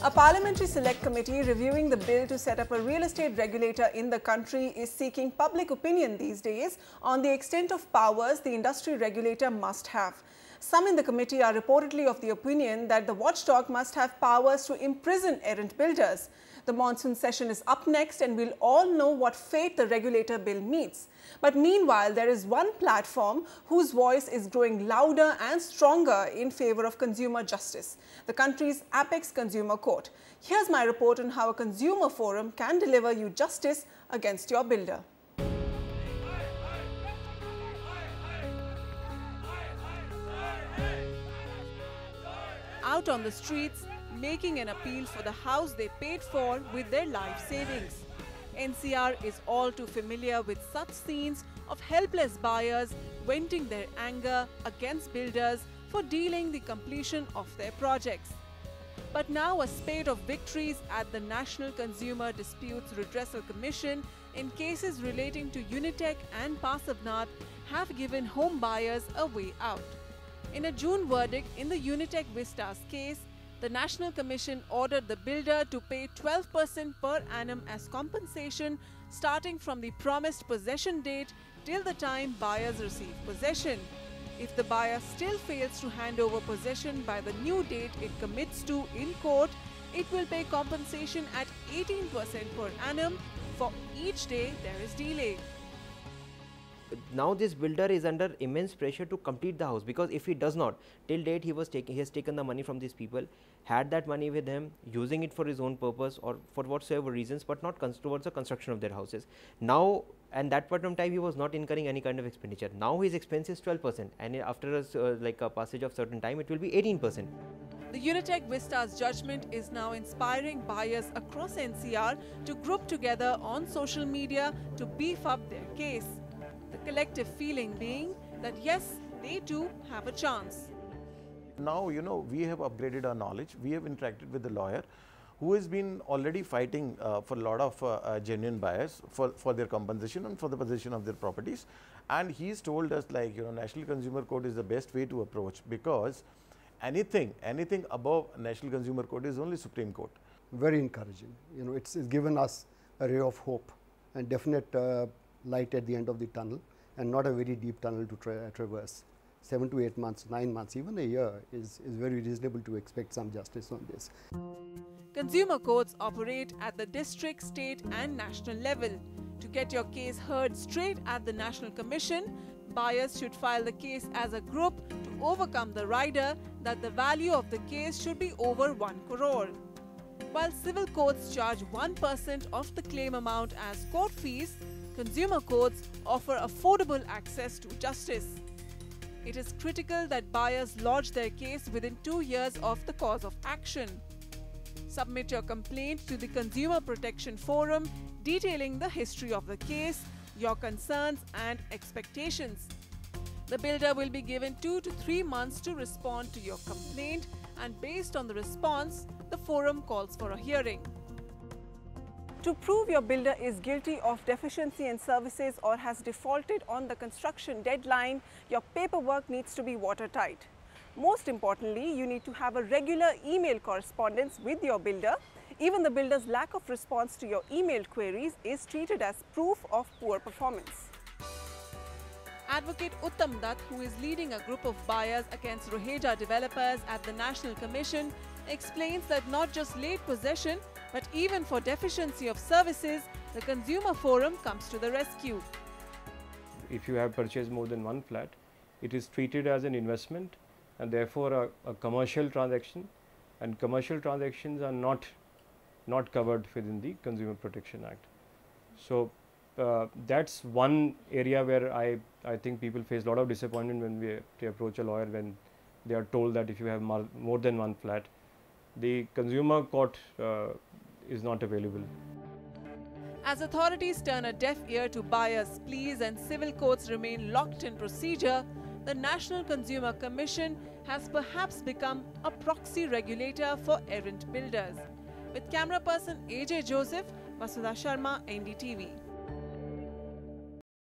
A parliamentary select committee reviewing the bill to set up a real estate regulator in the country is seeking public opinion these days on the extent of powers the industry regulator must have. Some in the committee are reportedly of the opinion that the watchdog must have powers to imprison errant builders. The monsoon session is up next and we'll all know what fate the regulator bill meets. But meanwhile, there is one platform whose voice is growing louder and stronger in favor of consumer justice, the country's apex consumer court. Here's my report on how a consumer forum can deliver you justice against your builder. Out on the streets, making an appeal for the house they paid for with their life savings. NCR is all too familiar with such scenes of helpless buyers venting their anger against builders for delaying the completion of their projects. But now a spate of victories at the National Consumer Disputes Redressal Commission in cases relating to Unitech and Pasavnath have given home buyers a way out. In a June verdict in the Unitech Vistas case, the National Commission ordered the builder to pay 12% per annum as compensation starting from the promised possession date till the time buyers receive possession. If the buyer still fails to hand over possession by the new date it commits to in court, it will pay compensation at 18% per annum for each day there is delay. Now this builder is under immense pressure to complete the house, because if he does not, till date he has taken the money from these people, had that money with him, using it for his own purpose or for whatsoever reasons, but not towards the construction of their houses. Now, and that point of time he was not incurring any kind of expenditure. Now his expense is 12%, and after a passage of certain time it will be 18%. The Unitech Vistas judgment is now inspiring buyers across NCR to group together on social media to beef up their case. The collective feeling being that yes, they too have a chance. Now, we have upgraded our knowledge. We have interacted with the lawyer who has been already fighting for a lot of genuine buyers for their compensation and for the possession of their properties. And he's told us National Consumer Court is the best way to approach, because anything above National Consumer Court is only Supreme Court. Very encouraging. It's given us a ray of hope and definite light at the end of the tunnel, and not a very deep tunnel to traverse. 7 to 8 months, 9 months, even a year is very reasonable to expect some justice on this. Consumer courts operate at the district, state and national level. To get your case heard straight at the National Commission, buyers should file the case as a group to overcome the rider that the value of the case should be over 1 crore. While civil courts charge 1% of the claim amount as court fees, consumer courts offer affordable access to justice. It is critical that buyers lodge their case within 2 years of the cause of action. Submit your complaint to the Consumer Protection Forum detailing the history of the case, your concerns and expectations. The builder will be given 2 to 3 months to respond to your complaint, and based on the response, the forum calls for a hearing. To prove your builder is guilty of deficiency in services or has defaulted on the construction deadline, your paperwork needs to be watertight. Most importantly, you need to have a regular email correspondence with your builder. Even the builder's lack of response to your emailed queries is treated as proof of poor performance. Advocate Uttam Dutt, who is leading a group of buyers against Roheja developers at the National Commission, explains that not just late possession, but even for deficiency of services, the Consumer Forum comes to the rescue. If you have purchased more than one flat, it is treated as an investment and therefore a commercial transaction, and commercial transactions are not covered within the Consumer Protection Act. So that's one area where I think people face a lot of disappointment when they approach a lawyer, when they are told that if you have more than one flat, the consumer court is not available. As authorities turn a deaf ear to buyers' pleas and civil courts remain locked in procedure, the National Consumer Commission has perhaps become a proxy regulator for errant builders. With camera person AJ Joseph, Vasudha Sharma, NDTV.